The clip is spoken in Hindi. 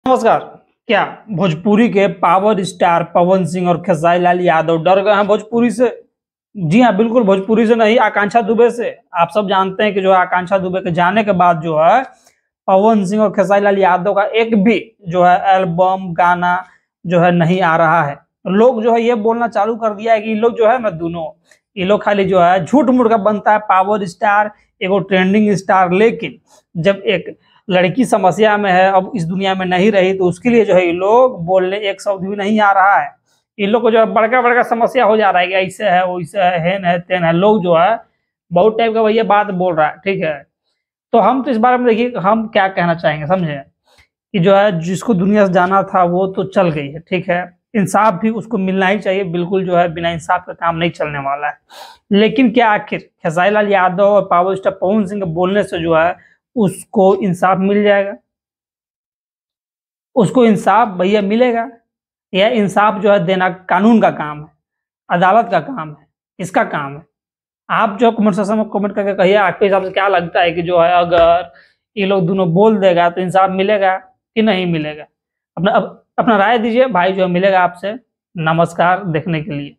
नमस्कार। क्या भोजपुरी के पावर स्टार पवन सिंह और खेसारी लाल यादव डर गए हैं भोजपुरी से? जी हाँ, बिल्कुल भोजपुरी से नहीं, आकांक्षा दुबे से। आप सब जानते हैं कि जो है आकांक्षा दुबे के जाने के बाद जो है पवन सिंह और खेसारी लाल यादव का एक भी जो है एल्बम गाना जो है नहीं आ रहा है। लोग जो है ये बोलना चालू कर दिया है कि ये लोग जो है ना दोनों, ये लोग खाली जो है झूठ मूठ का बनता है पावर स्टार, एगो ट्रेंडिंग स्टार। लेकिन जब एक लड़की समस्या में है, अब इस दुनिया में नहीं रही, तो उसके लिए जो है ये लोग बोलने एक शब्द भी नहीं आ रहा है। इन लोग को जो है बड़का बड़का समस्या हो जा रहा है कि ऐसे है वैसे है, हेन है तेन है। लोग जो है बहुत टाइप का भैया बात बोल रहा है, ठीक है। तो हम तो इस बारे में देखिए हम क्या कहना चाहेंगे, समझे कि जो है जिसको दुनिया से जाना था वो तो चल गई है, ठीक है। इंसाफ भी उसको मिलना ही चाहिए, बिल्कुल जो है बिना इंसाफ का काम नहीं चलने वाला है। लेकिन क्या आखिर खेसारी लाल यादव और पावर स्टार पवन सिंह के बोलने से जो है उसको इंसाफ मिल जाएगा? उसको इंसाफ भैया मिलेगा? यह इंसाफ जो है देना कानून का काम है, अदालत का काम है, इसका काम है। आप जो कमेंट सेक्शन में कमेंट करके कहिए आपके हिसाब से क्या लगता है कि जो है अगर ये लोग दोनों बोल देगा तो इंसाफ मिलेगा कि नहीं मिलेगा? अपना राय दीजिए भाई, जो मिलेगा आपसे। नमस्कार देखने के लिए।